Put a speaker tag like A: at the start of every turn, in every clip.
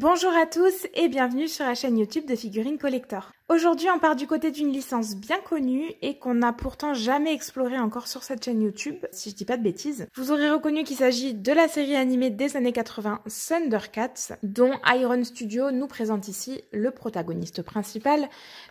A: Bonjour à tous et bienvenue sur la chaîne YouTube de Figurines Collector. Aujourd'hui on part du côté d'une licence bien connue et qu'on n'a pourtant jamais explorée encore sur cette chaîne YouTube, si je dis pas de bêtises. Vous aurez reconnu qu'il s'agit de la série animée des années 80 Thundercats, dont Iron Studio nous présente ici le protagoniste principal,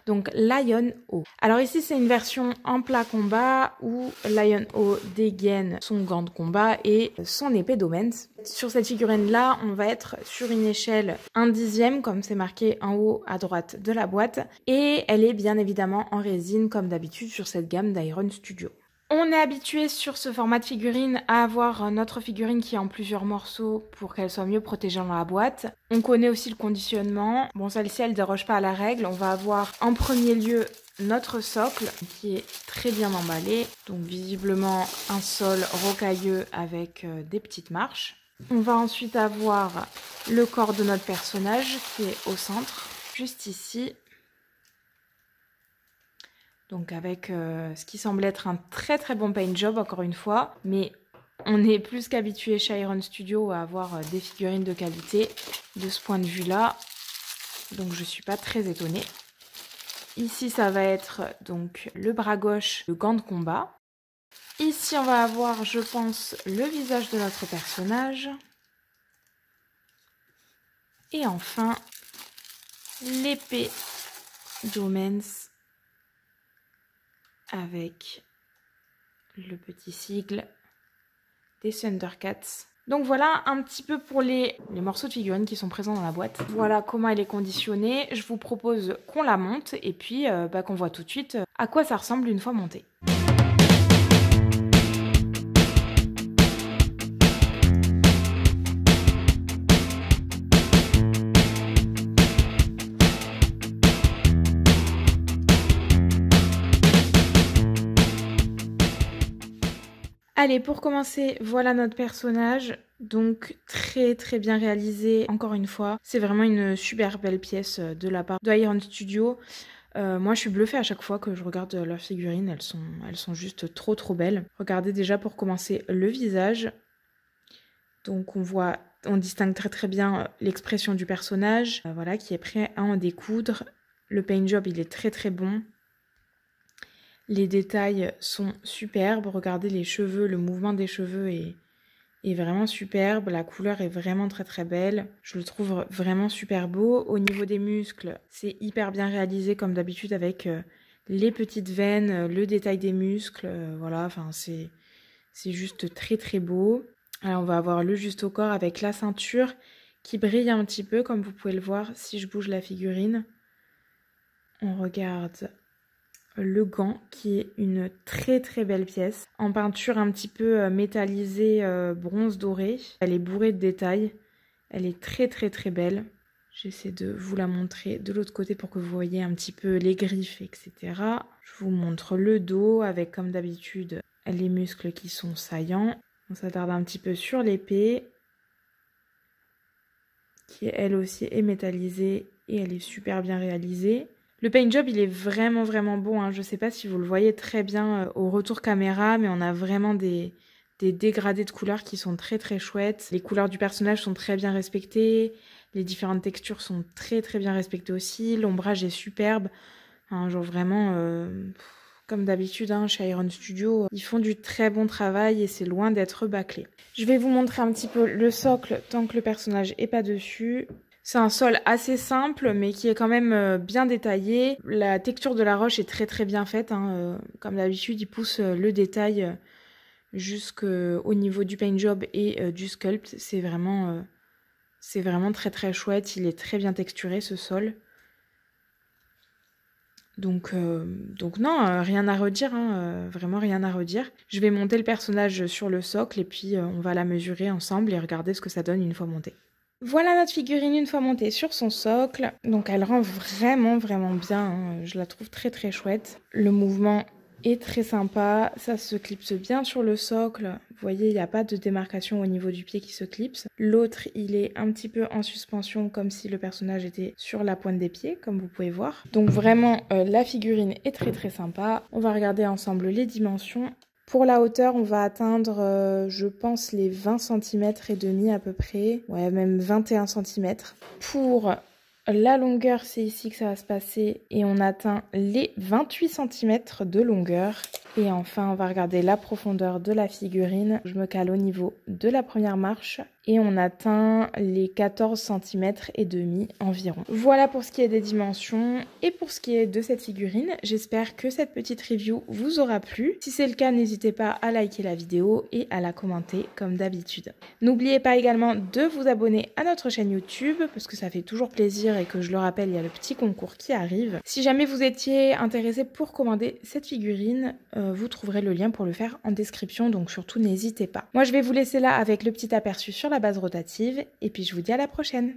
A: donc Lion-O. Alors ici c'est une version en plat combat où Lion-O dégaine son gant de combat et son épée d'Omens. Sur cette figurine là on va être sur une échelle 1/10 comme c'est marqué en haut à droite de la boîte et elle est bien évidemment en résine comme d'habitude sur cette gamme d'Iron Studio. On est habitué sur ce format de figurine à avoir notre figurine qui est en plusieurs morceaux pour qu'elle soit mieux protégée dans la boîte. On connaît aussi le conditionnement. Bon, celle-ci elle déroge pas à la règle. On va avoir en premier lieu notre socle qui est très bien emballé. Donc visiblement un sol rocailleux avec des petites marches. On va ensuite avoir le corps de notre personnage qui est au centre, juste ici. Donc avec ce qui semble être un très bon paint job encore une fois. Mais on est plus qu'habitué chez Iron Studio à avoir des figurines de qualité de ce point de vue là. Donc je suis pas très étonnée. Ici ça va être donc le bras gauche, le gant de combat. Ici on va avoir je pense le visage de notre personnage. Et enfin l'épée d'Omens avec le petit sigle des Thundercats. Donc voilà un petit peu pour les morceaux de figurines qui sont présents dans la boîte. Voilà comment elle est conditionnée. Je vous propose qu'on la monte et puis qu'on voit tout de suite à quoi ça ressemble une fois montée. Allez, pour commencer, voilà notre personnage, donc très bien réalisé, encore une fois. C'est vraiment une super belle pièce de la part de Iron Studio. Moi, je suis bluffée à chaque fois que je regarde leurs figurines, elles sont juste trop belles. Regardez déjà pour commencer le visage. Donc on distingue très bien l'expression du personnage, voilà, qui est prêt à en découdre. Le paint job, il est très bon. Les détails sont superbes. Regardez les cheveux, le mouvement des cheveux est vraiment superbe. La couleur est vraiment très belle. Je le trouve vraiment super beau. Au niveau des muscles, c'est hyper bien réalisé comme d'habitude avec les petites veines, le détail des muscles. Voilà, enfin c'est juste très beau. Alors on va avoir le juste au corps avec la ceinture qui brille un petit peu comme vous pouvez le voir si je bouge la figurine. On regarde le gant qui est une très belle pièce en peinture un petit peu métallisée bronze doré. Elle est bourrée de détails, elle est très belle. J'essaie de vous la montrer de l'autre côté pour que vous voyez un petit peu les griffes, etc. Je vous montre le dos avec comme d'habitude les muscles qui sont saillants. On s'attarde un petit peu sur l'épée qui elle aussi est métallisée et elle est super bien réalisée. Le paint job, il est vraiment bon. Hein. Je ne sais pas si vous le voyez très bien au retour caméra, mais on a vraiment des dégradés de couleurs qui sont très chouettes. Les couleurs du personnage sont très bien respectées. Les différentes textures sont très bien respectées aussi. L'ombrage est superbe. Hein, genre vraiment, comme d'habitude, hein, chez Iron Studio, ils font du très bon travail et c'est loin d'être bâclé. Je vais vous montrer un petit peu le socle tant que le personnage n'est pas dessus. C'est un sol assez simple mais qui est quand même bien détaillé. La texture de la roche est très bien faite. Hein. Comme d'habitude, il pousse le détail jusqu'au niveau du paint job et du sculpt. C'est vraiment très chouette. Il est très bien texturé ce sol. Donc non, rien à redire, hein, vraiment rien à redire. Je vais monter le personnage sur le socle et puis on va la mesurer ensemble et regarder ce que ça donne une fois montée. Voilà notre figurine une fois montée sur son socle. Donc elle rend vraiment bien. Hein. Je la trouve très chouette. Le mouvement est très sympa. Ça se clipse bien sur le socle. Vous voyez, il n'y a pas de démarcation au niveau du pied qui se clipse. L'autre, il est un petit peu en suspension comme si le personnage était sur la pointe des pieds, comme vous pouvez voir. Donc vraiment, la figurine est très sympa. On va regarder ensemble les dimensions. Pour la hauteur, on va atteindre, je pense, les 20 cm et demi à peu près. Ouais, même 21 cm. Pour la longueur, c'est ici que ça va se passer et on atteint les 28 cm de longueur. Et enfin, on va regarder la profondeur de la figurine. Je me cale au niveau de la première marche et on atteint les 14 cm et demi environ. Voilà pour ce qui est des dimensions et pour ce qui est de cette figurine. J'espère que cette petite review vous aura plu. Si c'est le cas, n'hésitez pas à liker la vidéo et à la commenter comme d'habitude. N'oubliez pas également de vous abonner à notre chaîne YouTube parce que ça fait toujours plaisir et que je le rappelle, il y a le petit concours qui arrive. Si jamais vous étiez intéressé pour commander cette figurine, vous trouverez le lien pour le faire en description, donc surtout n'hésitez pas. Moi je vais vous laisser là avec le petit aperçu sur la base rotative et puis je vous dis à la prochaine.